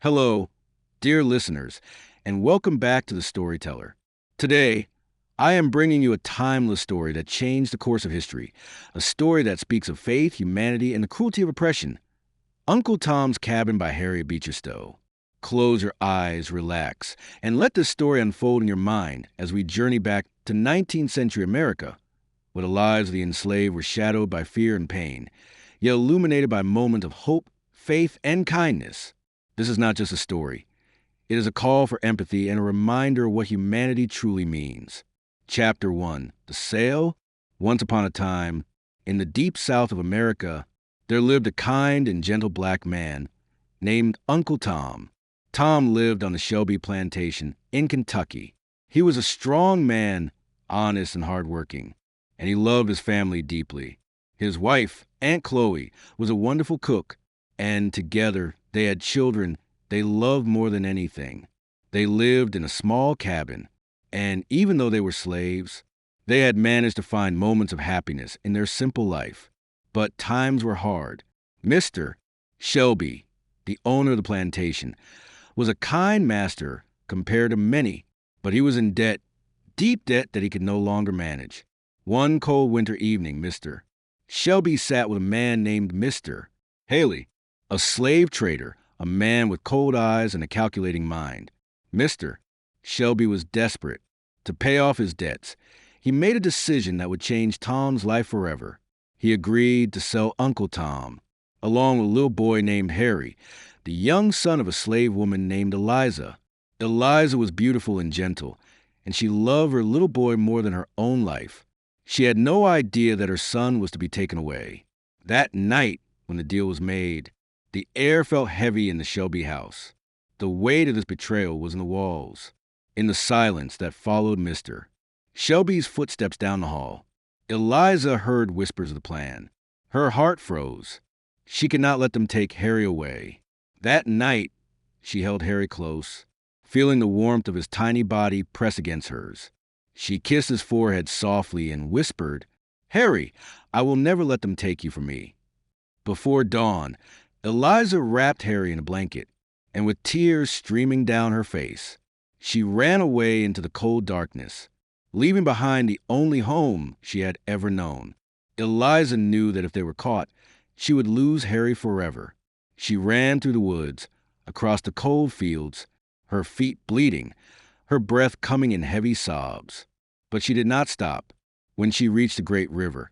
Hello, dear listeners, and welcome back to The Storyteller. Today, I am bringing you a timeless story that changed the course of history, a story that speaks of faith, humanity, and the cruelty of oppression. Uncle Tom's Cabin by Harriet Beecher Stowe. Close your eyes, relax, and let this story unfold in your mind as we journey back to 19th century America, where the lives of the enslaved were shadowed by fear and pain, yet illuminated by moments of hope, faith, and kindness. This is not just a story. It is a call for empathy and a reminder of what humanity truly means. Chapter 1. The Sale. Once upon a time, in the deep south of America, there lived a kind and gentle black man named Uncle Tom. Tom lived on the Shelby plantation in Kentucky. He was a strong man, honest and hardworking, and he loved his family deeply. His wife, Aunt Chloe, was a wonderful cook, and together they had children they loved more than anything. They lived in a small cabin, and even though they were slaves, they had managed to find moments of happiness in their simple life. But times were hard. Mr. Shelby, the owner of the plantation, was a kind master compared to many, but he was in debt, deep debt that he could no longer manage. One cold winter evening, Mr. Shelby sat with a man named Mr. Haley, a slave trader, a man with cold eyes and a calculating mind. Mr. Shelby was desperate to pay off his debts. He made a decision that would change Tom's life forever. He agreed to sell Uncle Tom, along with a little boy named Harry, the young son of a slave woman named Eliza. Eliza was beautiful and gentle, and she loved her little boy more than her own life. She had no idea that her son was to be taken away. That night, when the deal was made, the air felt heavy in the Shelby house. The weight of this betrayal was in the walls, in the silence that followed Mr. Shelby's footsteps down the hall. Eliza heard whispers of the plan. Her heart froze. She could not let them take Harry away. That night, she held Harry close, feeling the warmth of his tiny body press against hers. She kissed his forehead softly and whispered, "Harry, I will never let them take you from me." Before dawn, Eliza wrapped Harry in a blanket, and with tears streaming down her face, she ran away into the cold darkness, leaving behind the only home she had ever known. Eliza knew that if they were caught, she would lose Harry forever. She ran through the woods, across the cold fields, her feet bleeding, her breath coming in heavy sobs. But she did not stop. When she reached the great river,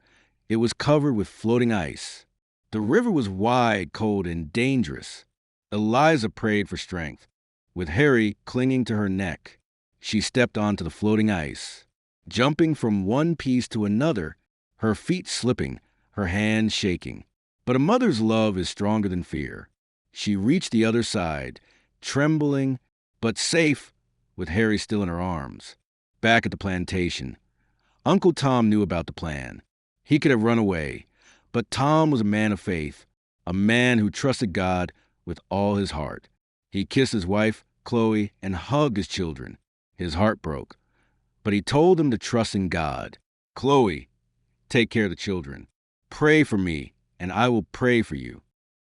it was covered with floating ice. The river was wide, cold, and dangerous. Eliza prayed for strength. With Harry clinging to her neck, she stepped onto the floating ice, jumping from one piece to another, her feet slipping, her hands shaking. But a mother's love is stronger than fear. She reached the other side, trembling, but safe, with Harry still in her arms. Back at the plantation, Uncle Tom knew about the plan. He could have run away, but Tom was a man of faith, a man who trusted God with all his heart. He kissed his wife, Chloe, and hugged his children. His heart broke, but he told them to trust in God. "Chloe, take care of the children. Pray for me, and I will pray for you."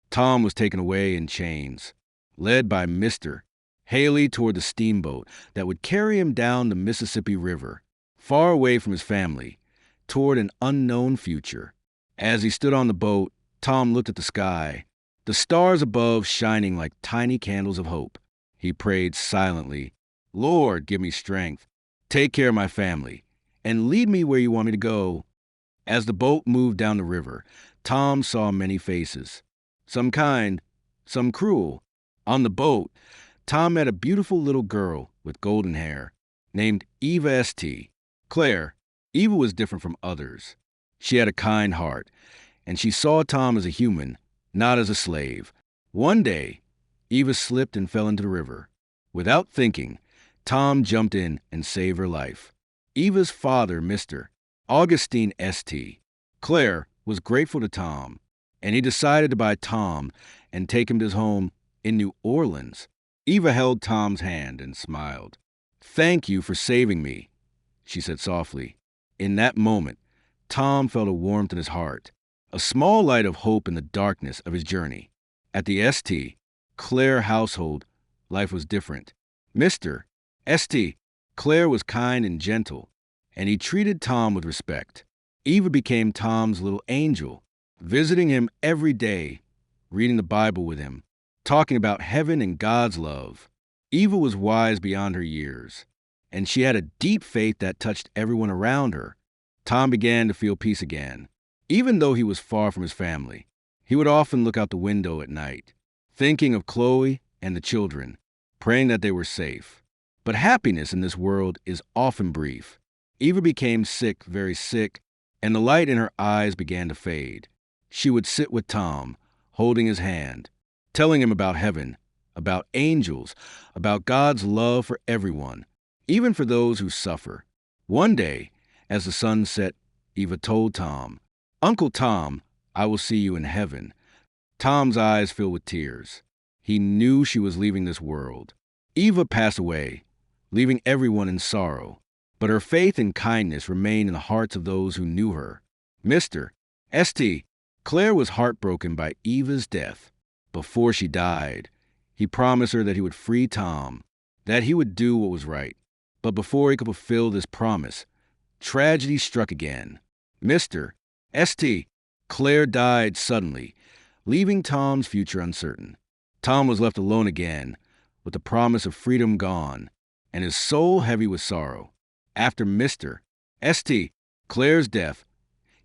Tom was taken away in chains, led by Mr. Haley toward the steamboat that would carry him down the Mississippi River, far away from his family, toward an unknown future. As he stood on the boat, Tom looked at the sky, the stars above shining like tiny candles of hope. He prayed silently, "Lord, give me strength, take care of my family, and lead me where you want me to go." As the boat moved down the river, Tom saw many faces, some kind, some cruel. On the boat, Tom met a beautiful little girl with golden hair, named Eva St. Claire. Eva was different from others. She had a kind heart, and she saw Tom as a human, not as a slave. One day, Eva slipped and fell into the river. Without thinking, Tom jumped in and saved her life. Eva's father, Mr. Augustine St. Claire, was grateful to Tom, and he decided to buy Tom and take him to his home in New Orleans. Eva held Tom's hand and smiled. "Thank you for saving me," she said softly. In that moment, Tom felt a warmth in his heart, a small light of hope in the darkness of his journey. At the St. Clare household, life was different. Mr. St. Clare was kind and gentle, and he treated Tom with respect. Eva became Tom's little angel, visiting him every day, reading the Bible with him, talking about heaven and God's love. Eva was wise beyond her years, and she had a deep faith that touched everyone around her. Tom began to feel peace again. Even though he was far from his family, he would often look out the window at night, thinking of Chloe and the children, praying that they were safe. But happiness in this world is often brief. Eva became sick, very sick, and the light in her eyes began to fade. She would sit with Tom, holding his hand, telling him about heaven, about angels, about God's love for everyone, even for those who suffer. One day, as the sun set, Eva told Tom, "Uncle Tom, I will see you in heaven." Tom's eyes filled with tears. He knew she was leaving this world. Eva passed away, leaving everyone in sorrow, but her faith and kindness remained in the hearts of those who knew her. Mr. St. Clare was heartbroken by Eva's death. Before she died, he promised her that he would free Tom, that he would do what was right. But before he could fulfill this promise, tragedy struck again. Mr. St. Clare died suddenly, leaving Tom's future uncertain. Tom was left alone again, with the promise of freedom gone, and his soul heavy with sorrow. After Mr. St. Clare's death,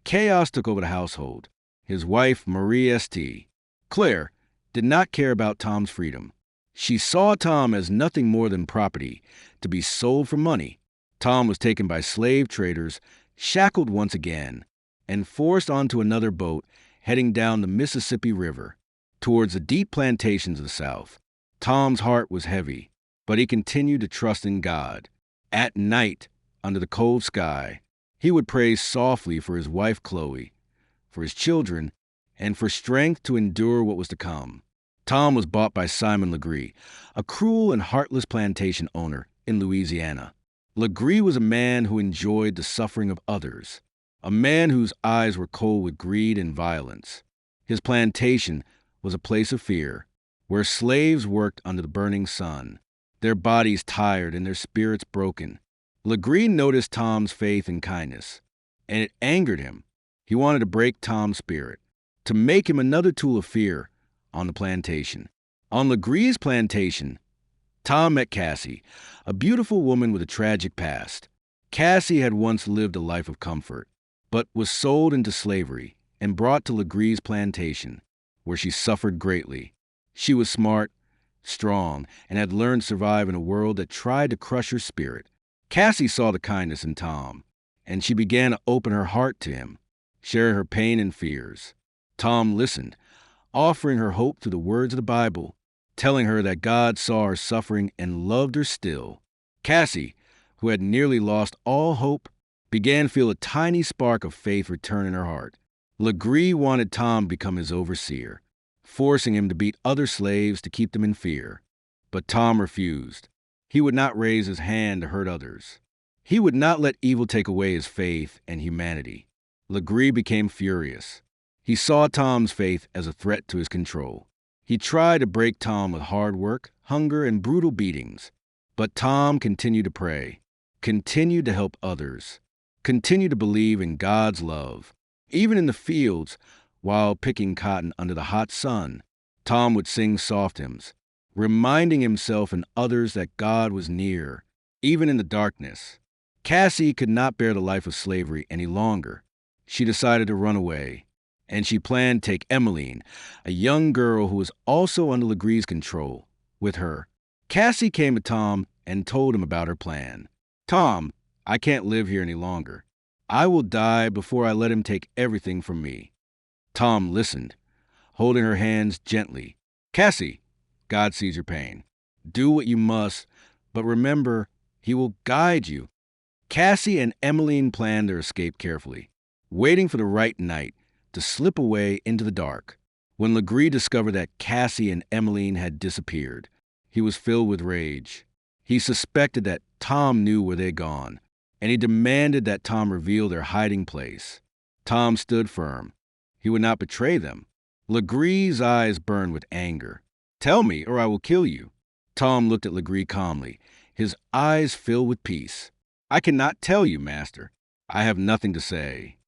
chaos took over the household. His wife, Marie St. Clare, did not care about Tom's freedom. She saw Tom as nothing more than property, to be sold for money. Tom was taken by slave traders, shackled once again, and forced onto another boat heading down the Mississippi River towards the deep plantations of the South. Tom's heart was heavy, but he continued to trust in God. At night, under the cold sky, he would pray softly for his wife Chloe, for his children, and for strength to endure what was to come. Tom was bought by Simon Legree, a cruel and heartless plantation owner in Louisiana. Legree was a man who enjoyed the suffering of others, a man whose eyes were cold with greed and violence. His plantation was a place of fear, where slaves worked under the burning sun, their bodies tired and their spirits broken. Legree noticed Tom's faith and kindness, and it angered him. He wanted to break Tom's spirit, to make him another tool of fear on the plantation. On Legree's plantation, Tom met Cassie, a beautiful woman with a tragic past. Cassie had once lived a life of comfort, but was sold into slavery and brought to Legree's plantation, where she suffered greatly. She was smart, strong, and had learned to survive in a world that tried to crush her spirit. Cassie saw the kindness in Tom, and she began to open her heart to him, sharing her pain and fears. Tom listened, offering her hope through the words of the Bible, telling her that God saw her suffering and loved her still. Cassie, who had nearly lost all hope, began to feel a tiny spark of faith return in her heart. Legree wanted Tom to become his overseer, forcing him to beat other slaves to keep them in fear. But Tom refused. He would not raise his hand to hurt others. He would not let evil take away his faith and humanity. Legree became furious. He saw Tom's faith as a threat to his control. He tried to break Tom with hard work, hunger, and brutal beatings. But Tom continued to pray, continued to help others, continued to believe in God's love. Even in the fields, while picking cotton under the hot sun, Tom would sing soft hymns, reminding himself and others that God was near, even in the darkness. Cassie could not bear the life of slavery any longer. She decided to run away, and she planned to take Emmeline, a young girl who was also under Legree's control, with her. Cassie came to Tom and told him about her plan. "Tom, I can't live here any longer. I will die before I let him take everything from me." Tom listened, holding her hands gently. "Cassie, God sees your pain. Do what you must, but remember, he will guide you." Cassie and Emmeline planned their escape carefully, waiting for the right night to slip away into the dark. When Legree discovered that Cassie and Emmeline had disappeared, he was filled with rage. He suspected that Tom knew where they'd gone, and he demanded that Tom reveal their hiding place. Tom stood firm. He would not betray them. Legree's eyes burned with anger. Tell me, or I will kill you." Tom looked at Legree calmly, his eyes filled with peace. "I cannot tell you, master. I have nothing to say."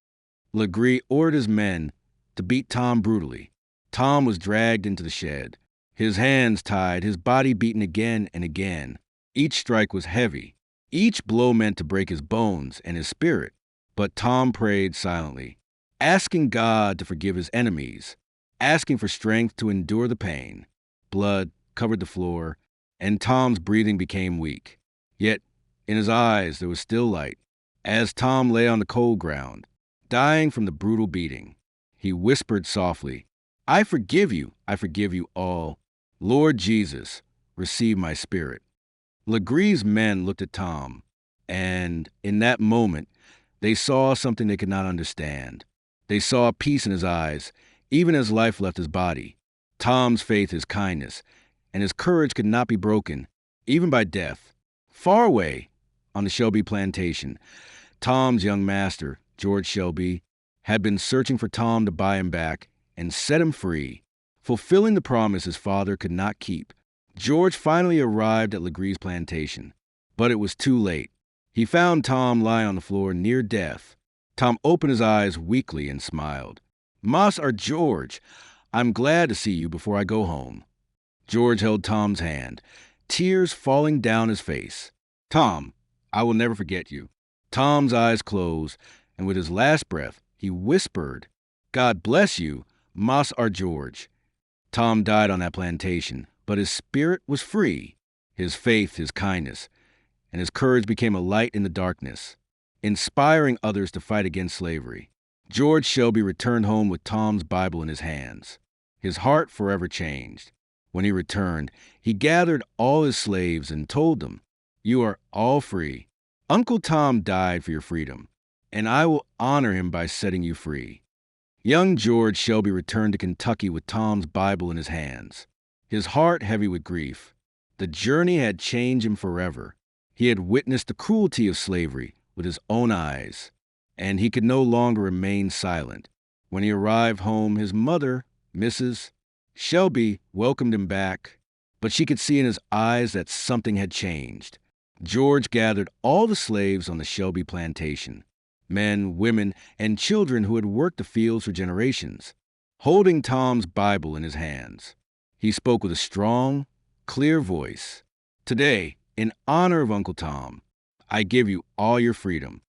Legree ordered his men to beat Tom brutally. Tom was dragged into the shed, his hands tied, his body beaten again and again. Each strike was heavy. Each blow meant to break his bones and his spirit. But Tom prayed silently, asking God to forgive his enemies, asking for strength to endure the pain. Blood covered the floor, and Tom's breathing became weak. Yet, in his eyes, there was still light. As Tom lay on the cold ground, dying from the brutal beating, he whispered softly, I forgive you all. Lord Jesus, receive my spirit." Legree's men looked at Tom, and in that moment, they saw something they could not understand. They saw peace in his eyes, even as life left his body. Tom's faith, his kindness, and his courage could not be broken, even by death. Far away, on the Shelby plantation, Tom's young master, George Shelby, had been searching for Tom to buy him back and set him free, fulfilling the promise his father could not keep. George finally arrived at Legree's plantation, but it was too late. He found Tom lying on the floor near death. Tom opened his eyes weakly and smiled. "Master George, I'm glad to see you before I go home." George held Tom's hand, tears falling down his face. "Tom, I will never forget you." Tom's eyes closed, and with his last breath, he whispered, "God bless you, Master George." Tom died on that plantation, but his spirit was free. His faith, his kindness, and his courage became a light in the darkness, inspiring others to fight against slavery. George Shelby returned home with Tom's Bible in his hands. His heart forever changed. When he returned, he gathered all his slaves and told them, "You are all free. Uncle Tom died for your freedom, and I will honor him by setting you free." Young George Shelby returned to Kentucky with Tom's Bible in his hands, his heart heavy with grief. The journey had changed him forever. He had witnessed the cruelty of slavery with his own eyes, and he could no longer remain silent. When he arrived home, his mother, Mrs. Shelby, welcomed him back, but she could see in his eyes that something had changed. George gathered all the slaves on the Shelby plantation, men, women, and children who had worked the fields for generations, holding Tom's Bible in his hands. He spoke with a strong, clear voice. "Today, in honor of Uncle Tom, I give you all your freedom."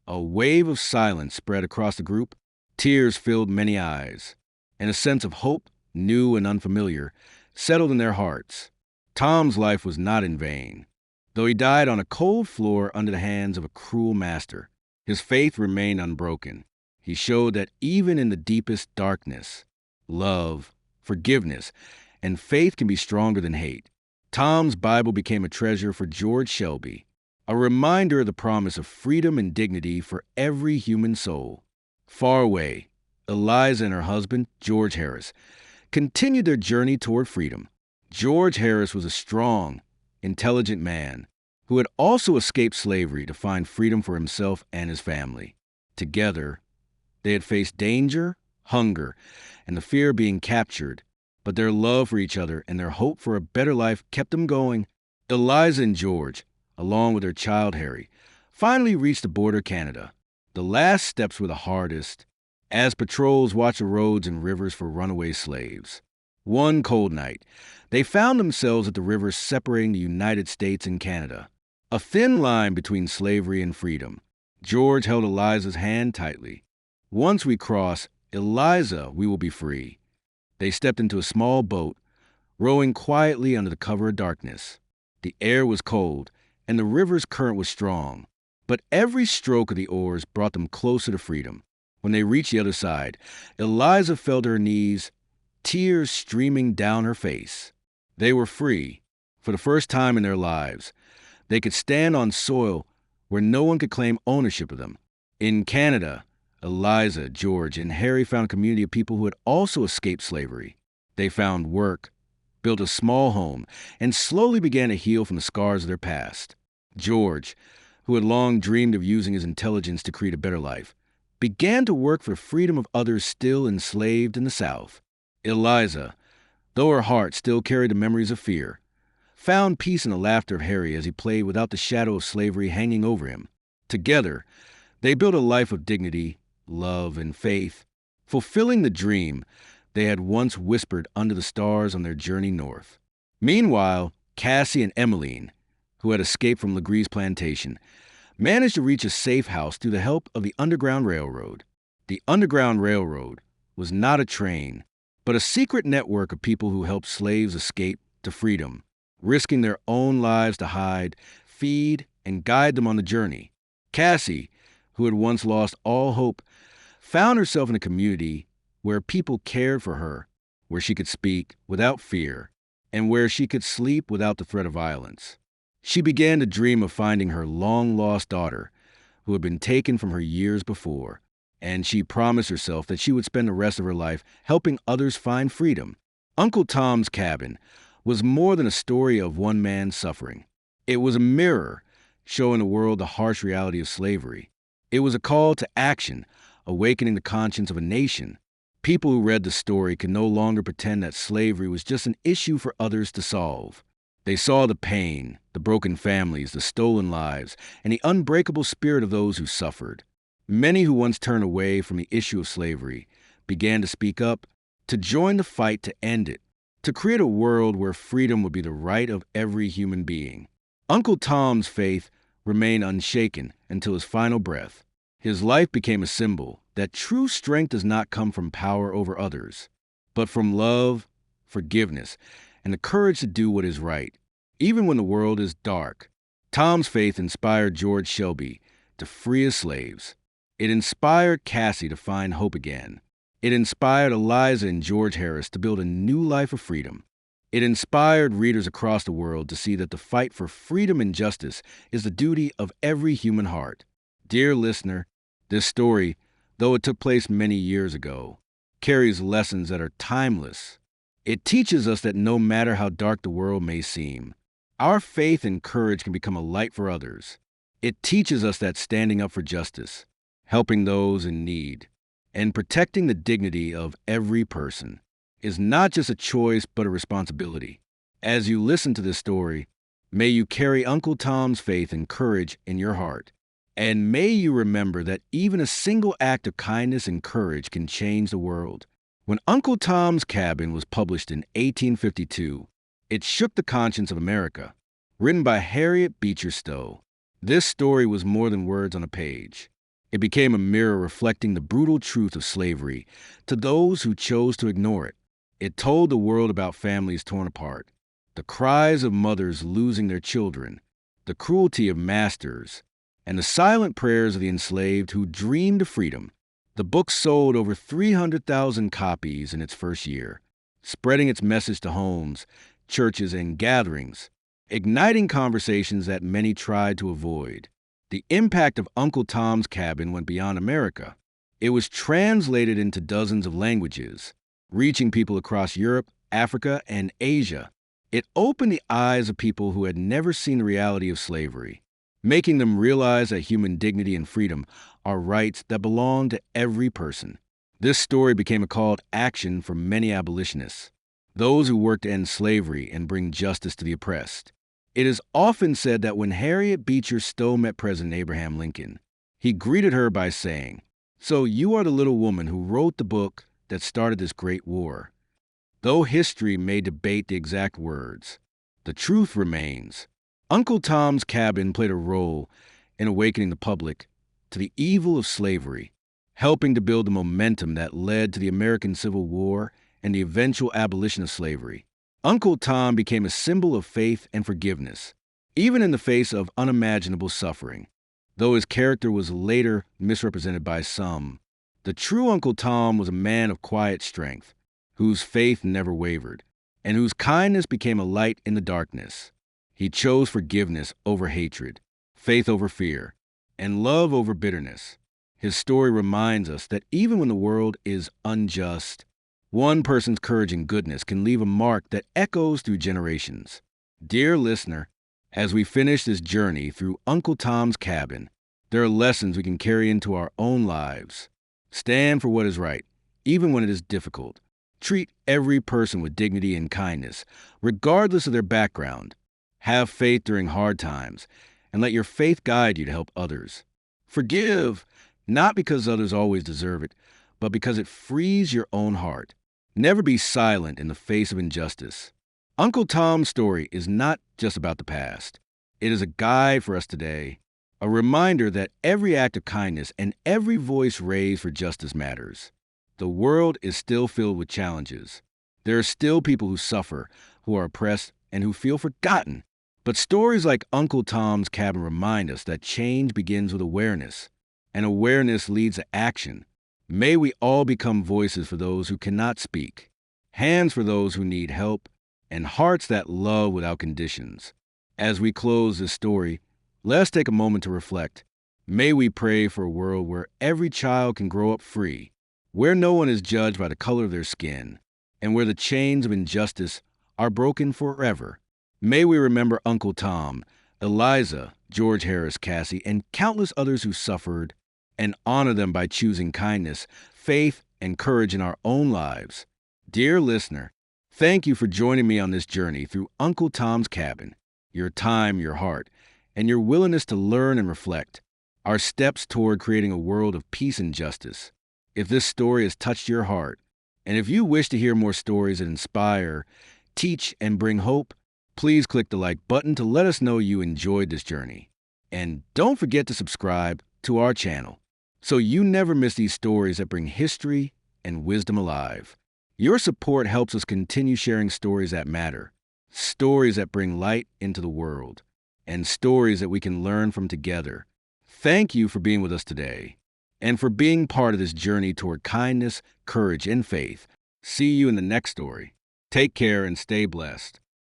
A wave of silence spread across the group. Tears filled many eyes, and a sense of hope, new and unfamiliar, settled in their hearts. Tom's life was not in vain. Though he died on a cold floor under the hands of a cruel master, his faith remained unbroken. He showed that even in the deepest darkness, love, forgiveness, and faith can be stronger than hate. Tom's Bible became a treasure for George Shelby, a reminder of the promise of freedom and dignity for every human soul. Far away, Eliza and her husband, George Harris, continued their journey toward freedom. George Harris was a strong, intelligent man who had also escaped slavery to find freedom for himself and his family. Together, they had faced danger, hunger, and the fear of being captured, but their love for each other and their hope for a better life kept them going. Eliza and George, along with their child Harry, finally reached the border of Canada. The last steps were the hardest, as patrols watched the roads and rivers for runaway slaves. One cold night, they found themselves at the river separating the United States and Canada, a thin line between slavery and freedom. George held Eliza's hand tightly. "Once we cross, Eliza, we will be free." They stepped into a small boat, rowing quietly under the cover of darkness. The air was cold, and the river's current was strong, but every stroke of the oars brought them closer to freedom. When they reached the other side, Eliza fell to her knees, tears streaming down her face. They were free. For the first time in their lives, they could stand on soil where no one could claim ownership of them. In Canada, Eliza, George, and Harry found a community of people who had also escaped slavery. They found work, built a small home, and slowly began to heal from the scars of their past. George, who had long dreamed of using his intelligence to create a better life, began to work for the freedom of others still enslaved in the South. Eliza, though her heart still carried the memories of fear, found peace in the laughter of Harry as he played without the shadow of slavery hanging over him. Together, they built a life of dignity, love, and faith, fulfilling the dream they had once whispered under the stars on their journey north. Meanwhile, Cassie and Emmeline, who had escaped from Legree's plantation, managed to reach a safe house through the help of the Underground Railroad. The Underground Railroad was not a train, but a secret network of people who helped slaves escape to freedom, risking their own lives to hide, feed, and guide them on the journey. Cassie, who had once lost all hope, found herself in a community where people cared for her, where she could speak without fear, and where she could sleep without the threat of violence. She began to dream of finding her long-lost daughter, who had been taken from her years before, and she promised herself that she would spend the rest of her life helping others find freedom. Uncle Tom's Cabin was more than a story of one man's suffering. It was a mirror showing the world the harsh reality of slavery. It was a call to action, awakening the conscience of a nation. People who read the story could no longer pretend that slavery was just an issue for others to solve. They saw the pain, the broken families, the stolen lives, and the unbreakable spirit of those who suffered. Many who once turned away from the issue of slavery began to speak up, to join the fight to end it, to create a world where freedom would be the right of every human being. Uncle Tom's faith remained unshaken until his final breath. His life became a symbol that true strength does not come from power over others, but from love, forgiveness, and the courage to do what is right, even when the world is dark. Tom's faith inspired George Shelby to free his slaves. It inspired Cassie to find hope again. It inspired Eliza and George Harris to build a new life of freedom. It inspired readers across the world to see that the fight for freedom and justice is the duty of every human heart. Dear listener, this story, though it took place many years ago, carries lessons that are timeless. It teaches us that no matter how dark the world may seem, our faith and courage can become a light for others. It teaches us that standing up for justice, helping those in need, and protecting the dignity of every person is not just a choice but a responsibility. As you listen to this story, may you carry Uncle Tom's faith and courage in your heart. And may you remember that even a single act of kindness and courage can change the world. When Uncle Tom's Cabin was published in 1852, it shook the conscience of America. Written by Harriet Beecher Stowe, this story was more than words on a page. It became a mirror reflecting the brutal truth of slavery to those who chose to ignore it. It told the world about families torn apart, the cries of mothers losing their children, the cruelty of masters, and the silent prayers of the enslaved who dreamed of freedom. The book sold over 300,000 copies in its first year, spreading its message to homes, churches, and gatherings, igniting conversations that many tried to avoid. The impact of Uncle Tom's Cabin went beyond America. It was translated into dozens of languages, reaching people across Europe, Africa, and Asia. It opened the eyes of people who had never seen the reality of slavery, making them realize that human dignity and freedom are rights that belong to every person. This story became a call to action for many abolitionists, those who worked to end slavery and bring justice to the oppressed. It is often said that when Harriet Beecher Stowe met President Abraham Lincoln, he greeted her by saying, "So you are the little woman who wrote the book that started this great war." Though history may debate the exact words, the truth remains. Uncle Tom's Cabin played a role in awakening the public to the evil of slavery, helping to build the momentum that led to the American Civil War and the eventual abolition of slavery. Uncle Tom became a symbol of faith and forgiveness, even in the face of unimaginable suffering. Though his character was later misrepresented by some, the true Uncle Tom was a man of quiet strength, whose faith never wavered, and whose kindness became a light in the darkness. He chose forgiveness over hatred, faith over fear, and love over bitterness. His story reminds us that even when the world is unjust, one person's courage and goodness can leave a mark that echoes through generations. Dear listener, as we finish this journey through Uncle Tom's Cabin, there are lessons we can carry into our own lives. Stand for what is right, even when it is difficult. Treat every person with dignity and kindness, regardless of their background. Have faith during hard times, and let your faith guide you to help others. Forgive, not because others always deserve it, but because it frees your own heart. Never be silent in the face of injustice. Uncle Tom's story is not just about the past. It is a guide for us today, a reminder that every act of kindness and every voice raised for justice matters. The world is still filled with challenges. There are still people who suffer, who are oppressed, and who feel forgotten. But stories like Uncle Tom's Cabin remind us that change begins with awareness, and awareness leads to action. May we all become voices for those who cannot speak, hands for those who need help, and hearts that love without conditions. As we close this story, let's take a moment to reflect. May we pray for a world where every child can grow up free, where no one is judged by the color of their skin, and where the chains of injustice are broken forever. May we remember Uncle Tom, Eliza, George Harris Cassie, and countless others who suffered, and honor them by choosing kindness, faith, and courage in our own lives. Dear listener, thank you for joining me on this journey through Uncle Tom's Cabin. Your time, your heart, and your willingness to learn and reflect are steps toward creating a world of peace and justice. If this story has touched your heart, and if you wish to hear more stories that inspire, teach, and bring hope, please click the like button to let us know you enjoyed this journey. And don't forget to subscribe to our channel so you never miss these stories that bring history and wisdom alive. Your support helps us continue sharing stories that matter, stories that bring light into the world, and stories that we can learn from together. Thank you for being with us today, and for being part of this journey toward kindness, courage, and faith. See you in the next story. Take care and stay blessed.